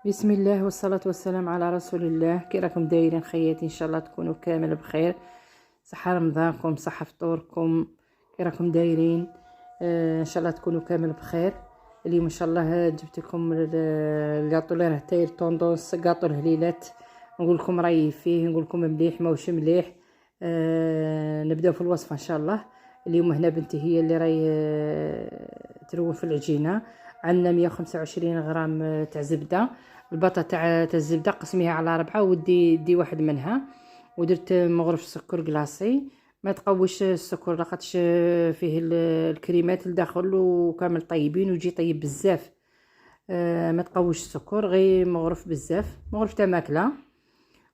بسم الله والصلاة والسلام على رسول الله. كي راكم دايرين خياتي؟ ان شاء الله تكونوا كامل بخير، صحة رمضانكم، صحة فطوركم. كي راكم دايرين؟ ان شاء الله تكونوا كامل بخير. اليوم ان شاء الله جبت لكم الكاطو اللي راه داير طوندونس، كاطو الهليلات. نقول لكم راي فيه، نقول لكم مليح ماهوش مليح. نبداو في الوصفة ان شاء الله. اليوم هنا بنتي هي اللي راهي تروي في العجينة. عندنا 125 غرام تاع زبدة. الباطا تاع الزبده قسميها على 4 ودي واحد منها، ودرت مغرف سكر كلاصي. ما تقويش السكر لاخاطش فيه الكريمات لداخل وكامل طيبين ويجي طيب بزاف. ما تقويش السكر، غير مغرف بزاف، مغرف تاع ماكله.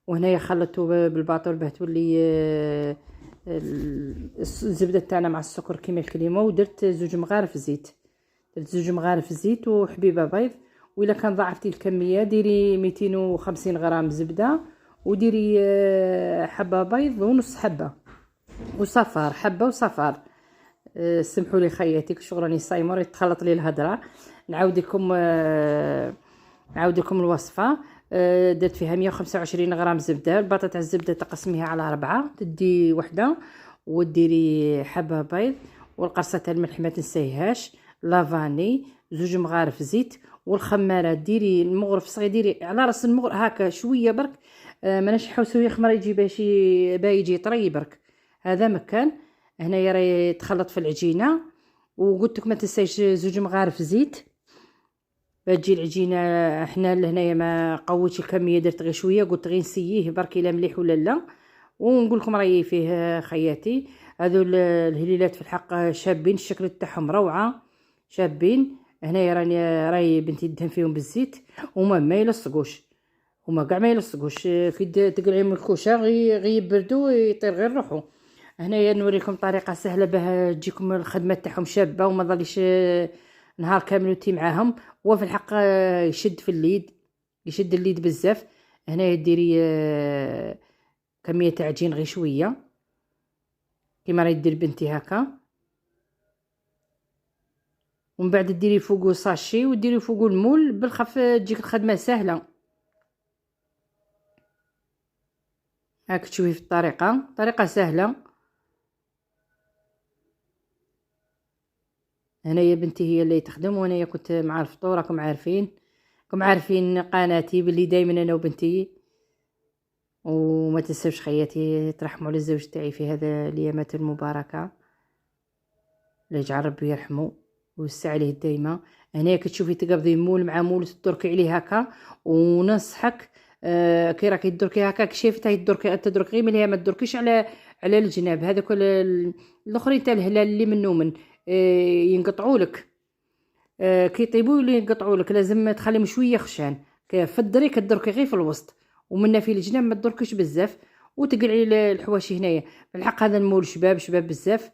وهنايا خلطته بالباطور باه تولي الزبده تاعنا مع السكر كيما الكريمه. ودرت 2 مغارف زيت، وحبيبه بيض. وإلا كان ضاعفتي الكميه ديري 250 غرام زبده، وديري حبه بيض ونص حبه، وصفار حبه وصفار. سمحوا لي خياتي شغل راني صايمه، راه تخلط لي الهضره. نعاود لكم الوصفه. درت فيها 125 غرام زبده. البطاطا الزبده تقسميها على 4، تدي وحده، وديري حبه بيض، والقرصه تاع الملح ما تنسيهاش، لافاني، 2 مغارف زيت. والخماره ديري المغرف صغير، ديري على راس المغرف هكا شويه برك. ماناش حوسويه خمره يجي باش يجي طري برك. هذا مكان. هنايا راهي تخلط في العجينه. وقلت لك ما تنسايش 2 مغارف زيت تجي العجينه. احنا لهنايا ما قوتش الكميه، درت غير شويه، قلت غير نسيه برك الا مليح ولا لا. ونقول لكم رايي فيه خياتي. هذو الهليلات في الحق شابين، الشكل تاعهم روعه، شابين. هنايا راهي بنتي دهن فيهم بالزيت، وما يلصقوش، هما كاع ما يلصقوش. كي تقلعيهم الكوشه غير يبردوا يطير غير روحو. هنايا نوريكم طريقه سهله باه تجيكم الخدمه تاعهم شابه وما ظليش نهار كامل وتي معاهم. وفي الحق يشد في اليد، يشد اليد بزاف. هنايا ديري كميه تاع عجين غير شويه كيما راهي دير بنتي هكا. ومن بعد ديري فوقو ساشي وديري فوقو المول بالخف، تجيك الخدمه سهله. هاك تشوفي في طريقه سهله. هنايا بنتي هي اللي تخدم، وانايا كنت مع الفطور. راكم عارفين قناتي باللي دائما انا وبنتي. وما تنسوش خياتي ترحموا على الزوج تاعي في هذا الايامات المباركه، اللي يجعل ربي يرحمه ويوسع عليه دايما. هنايا كتشوفي تقبضي مول مع مول تدركي عليه هكا. وننصحك كي راكي تدركي هكا كشيفتها تدركي غير مليها، ما تدركيش على الجناب هذوك الاخرين تاع الهلال اللي منو من ينقطعوا لك. كي يطيبوا اللي ينقطعوا لك لازم تخليهم شويه خشان. في الدري كدركي غير في الوسط، ومنا في الجناب ما تدركيش بزاف. وتقلعي الحواشي هنايا. بالحق هذا المول شباب بزاف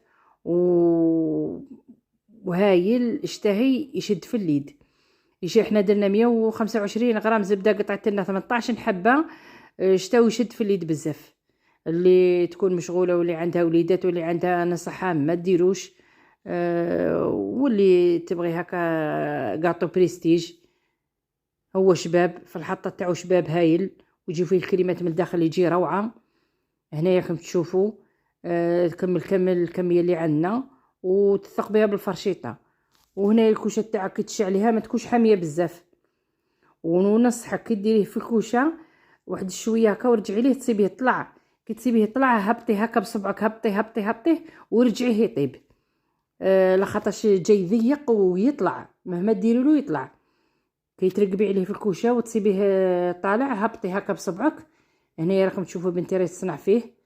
وهايل اشتهي، يشد في اليد. يجي احنا درنا 125 غرام زبده، قطعت لنا 18 حبه. اشتاو يشد في اليد بزاف. اللي تكون مشغوله واللي عندها وليدات واللي عندها نصحها ما ديروش. واللي تبغي هكا كاطو بريستيج، هو شباب في الحطه تاعو شباب هايل، ويجي فيه الكريمات من الداخل يجي روعه. هنايا راكم تشوفوا. كمل الكميه اللي عندنا وتثق بها بالفرشيطه. وهنا الكوشه تاعك كي تشعليها ما تكونش حاميه بزاف. وننصحك كي ديريه في الكوشه واحد شويه هكا ورجعي ليه تصيبيه يطلع. كي تصيبيه يطلع هبطي هكا بصبعك، هبطيه ورجعيه يطيب. لخاطرش جاي ضيق ويطلع مهما ديري له يطلع. كي ترقبي عليه في الكوشه وتصيبيه طالع هبطي هكا بصبعك. هنا راكم تشوفوا بنتي راهي تصنع فيه.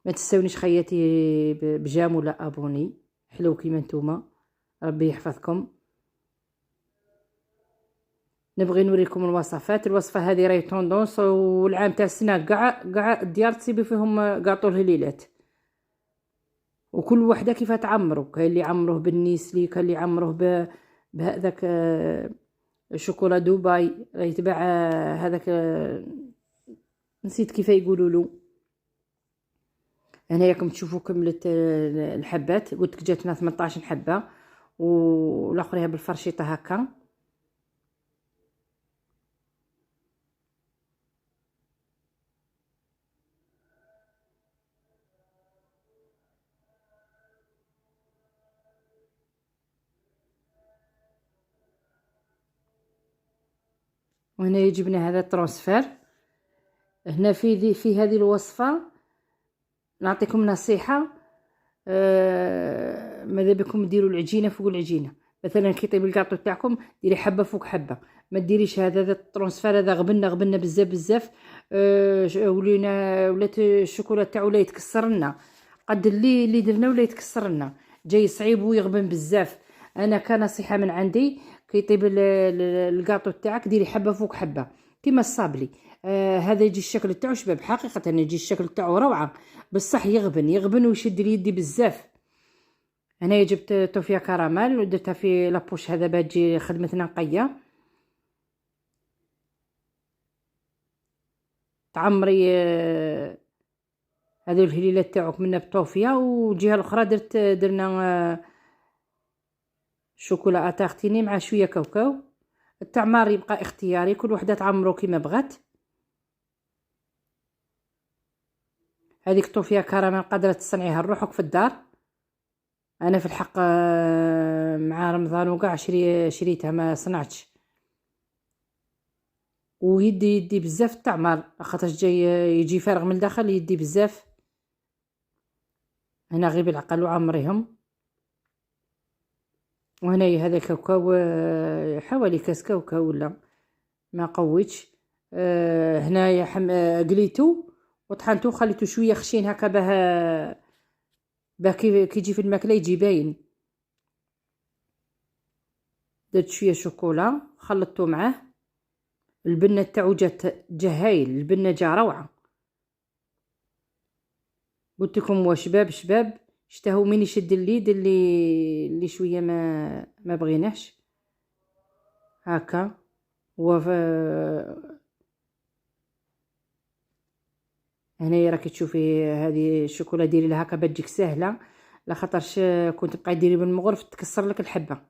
ما تستونيش خياتي بجام ولا ابوني حلو كيما نتوما. ربي يحفظكم. نبغي نوريكم الوصفه هذه راهي طوندونس، والعام تاع السنه كاع الديار تصيبي فيهم كاطو الهليلات. وكل وحده كيف تعمرو، كاين اللي يعمروه بالنيسلي، كاين اللي يعمروه بهذاك شوكولا دبي راهي تباع. هذاك نسيت كيف يقولوا له. هنا راكم تشوفوا كملت الحبات، قلت لك جاتنا 18 حبه والاخرى بالفرشيطه هكا. وهنا جبنا هذا الترانسفير. هنا في هذه الوصفه نعطيكم نصيحه، ماذا بكم ديروا العجينه فوق العجينه. مثلا كي يطيب الكاطو تاعكم ديري حبه فوق حبه، ما ديريش هذا الترانسفير هذا غبنا بزاف بزاف. ولات الشوكولا تاعو لا يتكسر لنا قد اللي درنا ولا يتكسر لنا، جاي صعيب ويغبن بزاف. انا كنصيحه من عندي كي يطيب الكاطو تاعك ديري حبه فوق حبه كيما الصابلي. هذا يجي الشكل تاعو شباب، حقيقه يجي الشكل تاعو روعه، بصح يغبن ويشد اليدي بزاف. هنايا جبت توفيه كراميل ودرتها في لابوش هذا باش تجي خدمتنا نقيه. تعمري هذو الهليلات تاعك منا بالطوفيه، والجهه الاخرى درنا شوكولا اتارتيني مع شويه كاوكاو. التعمار يبقى اختياري، كل وحده تعمرو كيما بغات. هذيك الطوفيه كراميل قادره تصنعيها لروحك في الدار. انا في الحق مع رمضان وكاع شريتها ما صنعتش، ويدي بزاف التعمار خاطر جاي يجي فارغ من الداخل يدي بزاف. هنا غير بالعقل وعمريهم. وهنايا هذا كاوكاو حوالي كاس كاوكاو ولا ما قويتش. هنايا قليتو وطحنتو خليتو شويه خشين هكا باه كي يجي في الماكله يجي باين. درت شويه شوكولا خلطته معاه. البنه تاعو جا هايل، البنه جا روعه. قلت لكم شباب اشتهوا من يشد اليد اللي شويه ما بغيناش هكا. هنايا راكي تشوفي هذه الشوكولا ديري لها هكا باش تجيك سهله، لخاطرش كنت تبقاي ديري بالمغرف تكسر لك الحبه.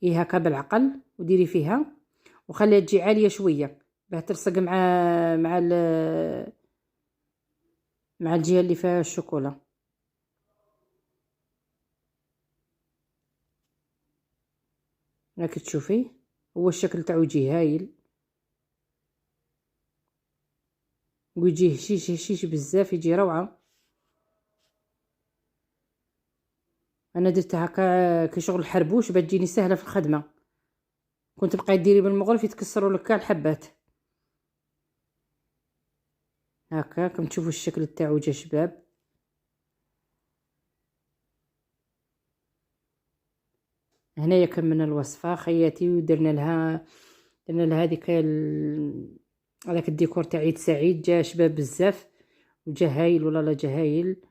هكا بالعقل وديري فيها وخليها تجي عاليه شويه باه تلصق مع الجهه اللي فيها الشوكولا. راكي تشوفي هو الشكل تاعو يجي هايل ويجي هشيش بزاف، يجي روعه. انا درت هكا كشغل الحربوش باش تجيني سهله في الخدمه. كنت بقاي ديري بالمغرف يتكسروا لك الحبات. هكا كم تشوفوا الشكل تاعو جا شباب. هنايا كملنا الوصفه خياتي ودرنا لها هذاك الديكور تاع عيد سعيد. جا شباب بزاف وجا هايل ولا لا جا هايل.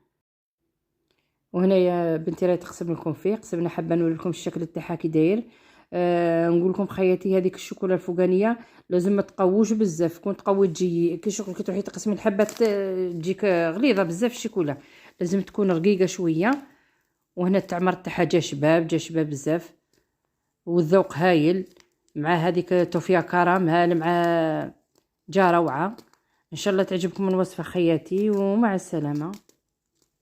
وهنايا بنتي راهي تقسم لكم فيه، قسمنا حابه نوري لكم الشكل تاعها كي داير. نقول لكم خياتي هذيك الشوكولا الفوقانيه لازم ما تقووش بزاف، كون تقوي تجي كي شغل كي تروحي تقسمي الحبات تجيك غليظه بزاف الشوكولا، لازم تكون رقيقه شويه. وهنا التعمر تاعها جا شباب بزاف والذوق هايل مع هذيك توفيه كراميل مع جا روعه. ان شاء الله تعجبكم الوصفه خياتي ومع السلامه.